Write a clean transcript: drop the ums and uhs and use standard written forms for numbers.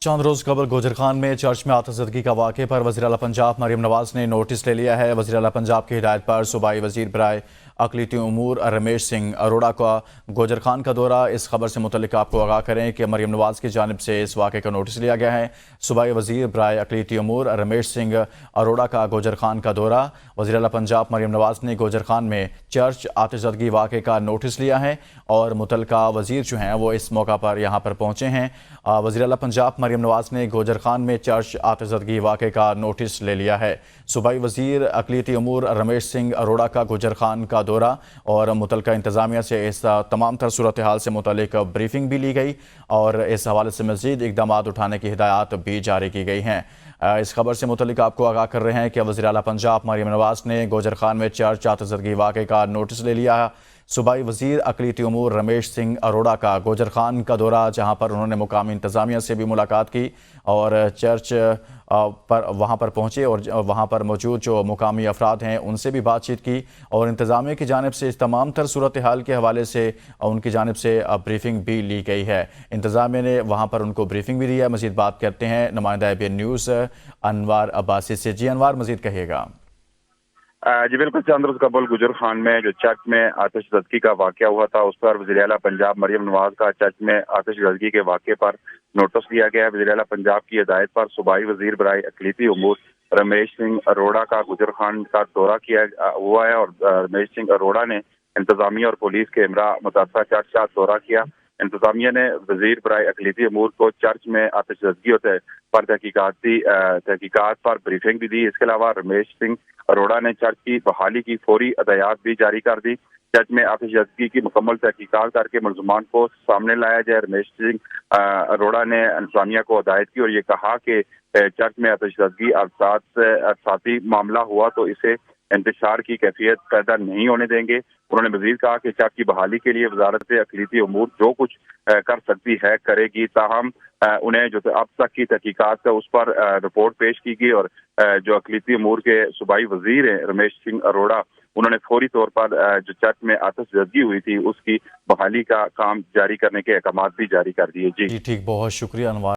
چند روز قبل گوجر خان میں چرچ میں آتش زدگی کا واقعے پر وزیر اعلیٰ پنجاب مریم نواز نے نوٹس لے لیا ہے۔ وزیر اعلیٰ پنجاب کی ہدایت پر صوبائی وزیر برائے اقلیتی امور رمیش سنگھ اروڑہ کا گوجر خان کا دورہ۔ اس خبر سے متعلق آپ کو آگاہ کریں کہ مریم نواز کی جانب سے اس واقعے کا نوٹس لیا گیا ہے۔ صوبائی وزیر برائے اقلیتی امور رمیش سنگھ اروڑہ کا گوجر خان کا دورہ۔ وزیر اعلیٰ پنجاب مریم نواز نے گوجر خان میں چرچ آتش زدگی واقعے کا نوٹس لیا ہے اور متعلقہ وزیر جو ہیں وہ اس موقع پر یہاں پر پہنچے ہیں۔ وزیر اعلیٰ پنجاب مریم نواز نے گوجر خان میں چرچ آتش زدگی واقعے کا نوٹس لے لیا ہے۔ صوبائی وزیر اقلیتی امور رمیش سنگھ اروڑہ کا گوجر خان کا دورہ اور متعلقہ انتظامیہ سے اس تمام تر صورتحال سے متعلق بریفنگ بھی لی گئی اور اس حوالے سے مزید اقدامات اٹھانے کی ہدایات بھی جاری کی گئی ہیں۔ اس خبر سے متعلق آپ کو آگاہ کر رہے ہیں کہ وزیر اعلیٰ پنجاب مریم نواز نے گوجر خان میں چرچ آتش زدگی واقعے کا نوٹس لے لیا ہے۔ صوبائی وزیر اقلیتی امور رمیش سنگھ اروڑہ کا گوجر خان کا دورہ، جہاں پر انہوں نے مقامی انتظامیہ سے بھی ملاقات کی اور چرچ پر وہاں پر پہنچے اور وہاں پر موجود جو مقامی افراد ہیں ان سے بھی بات چیت کی اور انتظامیہ کی جانب سے اس تمام تر صورتحال کے حوالے سے ان کی جانب سے بریفنگ بھی لی گئی ہے۔ انتظامیہ نے وہاں پر ان کو بریفنگ بھی دی ہے۔ مزید بات کرتے ہیں نمائندہ ABN نیوز انوار عباسی سے۔ جی انوار، مزید کہیے گا۔ جی بالکل، چند روز قبل گوجر خان میں جو چرچ میں آتش زدگی کا واقعہ ہوا تھا اس پر وزیر اعلیٰ پنجاب مریم نواز کا چرچ میں آتش زدگی کے واقعے پر نوٹس دیا گیا ہے۔ وزیر اعلیٰ پنجاب کی ہدایت پر صوبائی وزیر برائے اقلیتی امور رمیش سنگھ اروڑہ کا گوجر خان کا دورہ کیا ہوا ہے اور رمیش سنگھ اروڑہ نے انتظامیہ اور پولیس کے ہمراہ متعلقہ چرچ کا دورہ کیا۔ انتظامیہ نے وزیر برائے اقلیتی امور کو چرچ میں آتش زدگی پر تحقیقات پر بریفنگ بھی دی۔ اس کے علاوہ رمیش سنگھ اروڑہ نے چرچ کی بحالی کی فوری ہدایات بھی جاری کر دی۔ چرچ میں آتش زدگی کی مکمل تحقیقات کر کے ملزمان کو سامنے لایا جائے۔ رمیش سنگھ اروڑہ نے انتظامیہ کو ہدایت کی اور یہ کہا کہ چرچ میں آتش زدگی ارصادی معاملہ ہوا تو اسے انتشار کی کیفیت پیدا نہیں ہونے دیں گے۔ انہوں نے مزید کہا کہ چرچ کی بحالی کے لیے وزارت اقلیتی امور جو کچھ کر سکتی ہے کرے گی، تاہم انہیں جو اب تک کی تحقیقات ہے اس پر رپورٹ پیش کی گئی اور جو اقلیتی امور کے صوبائی وزیر ہیں رمیش سنگھ اروڑہ، انہوں نے فوری طور پر جو چرچ میں آتش زدگی ہوئی تھی اس کی بحالی کا کام جاری کرنے کے احکامات بھی جاری کر دیے۔ جی ٹھیک، بہت شکریہ انوار۔